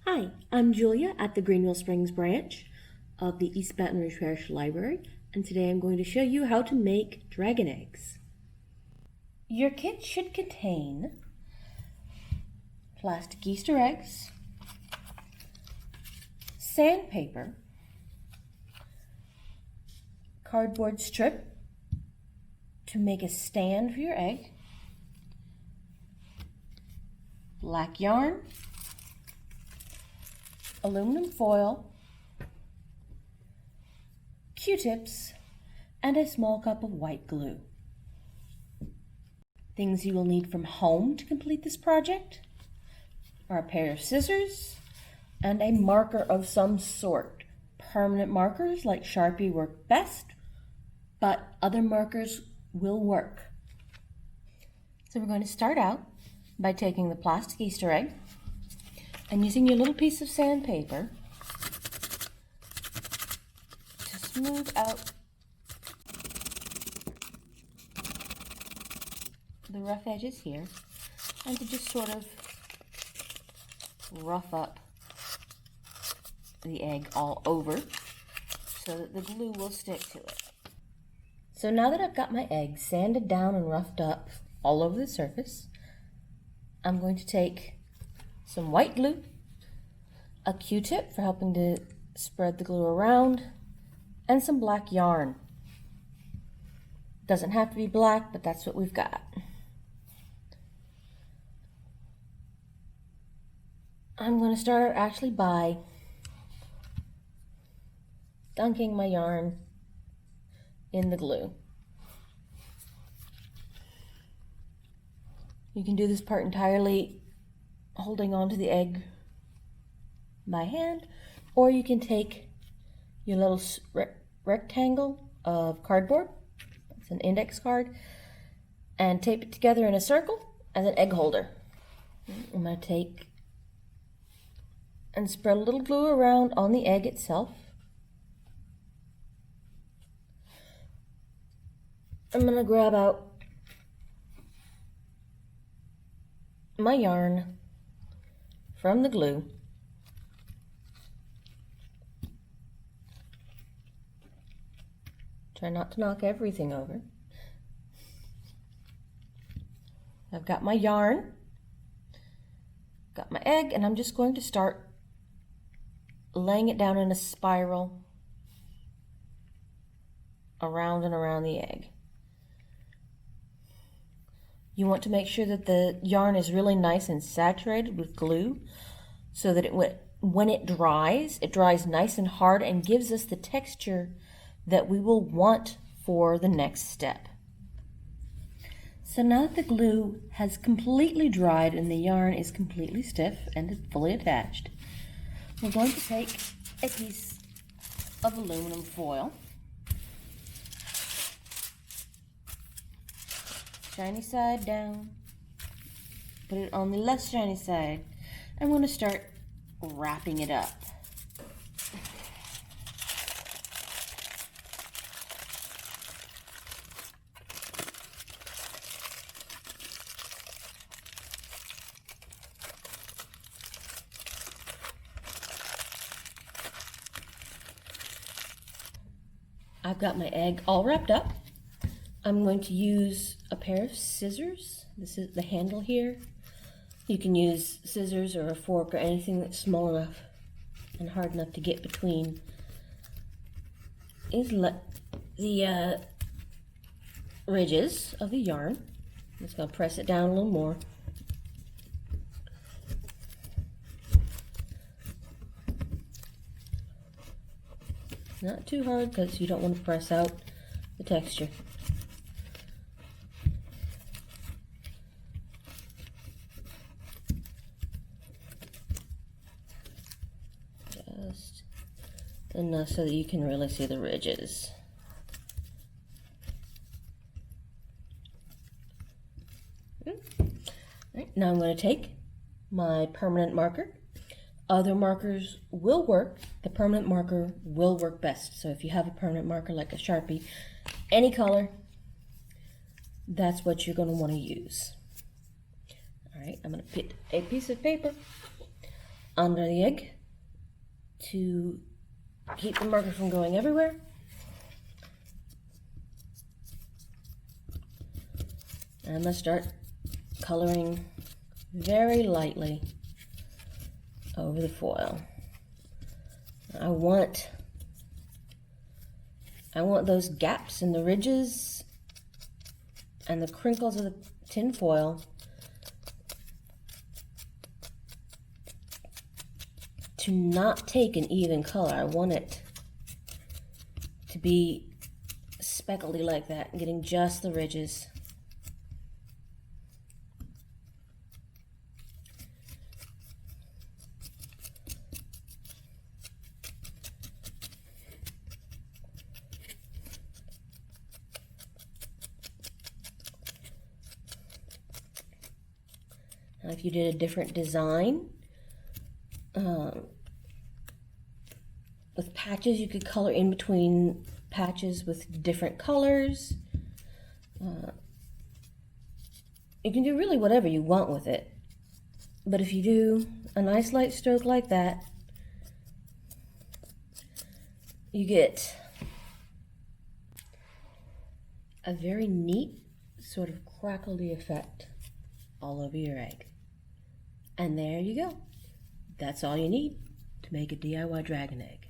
Hi, I'm Julia at the Greenville Springs branch of the East Baton Rouge Parish Library, and today I'm going to show you how to make dragon eggs. Your kit should contain plastic Easter eggs, sandpaper, cardboard strip to make a stand for your egg, black yarn, aluminum foil, Q-tips, and a small cup of white glue. Things you will need from home to complete this project are a pair of scissors and a marker of some sort. Permanent markers like Sharpie work best, but other markers will work. So we're going to start out by taking the plastic Easter egg and using your little piece of sandpaper to smooth out the rough edges here and to just sort of rough up the egg all over so that the glue will stick to it. So now that I've got my egg sanded down and roughed up all over the surface, I'm going to take some white glue, a Q-tip for helping to spread the glue around, and some black yarn. Doesn't have to be black, but that's what we've got. I'm going to start actually by dunking my yarn in the glue. You can do this part entirely holding onto the egg by hand, or you can take your little rectangle of cardboard, it's an index card, and tape it together in a circle as an egg holder. I'm going to take and spread a little glue around on the egg itself. I'm going to grab out my yarn from the glue try not to knock everything over. I've got my yarn, got my egg, and I'm just going to start laying it down in a spiral around and around the egg. You want to make sure that the yarn is really nice and saturated with glue so that when it dries nice and hard and gives us the texture that we will want for the next step. So now that the glue has completely dried and the yarn is completely stiff and fully attached, we're going to take a piece of aluminum foil, shiny side down, put it on the less shiny side. I'm going to start wrapping it up. I've got my egg all wrapped up. I'm going to use a pair of scissors. This is the handle here. You can use scissors or a fork or anything that's small enough and hard enough to get between the ridges of the yarn. I'm just going to press it down a little more. Not too hard because you don't want to press out the texture. Just enough so that you can really see the ridges. Right, now I'm going to take my permanent marker. Other markers will work. The permanent marker will work best. So if you have a permanent marker like a Sharpie, any color, that's what you're going to want to use. All right, I'm going to put a piece of paper under the egg to keep the marker from going everywhere. And I'm going to start coloring very lightly over the foil. I want those gaps and the ridges and the crinkles of the tin foil to not take an even color. I want it to be speckledy like that, getting just the ridges. Now, if you did a different design with patches, you could color in between patches with different colors. You can do really whatever you want with it. But if you do a nice light stroke like that, you get a very neat sort of crackly effect all over your egg. And there you go. That's all you need to make a DIY dragon egg.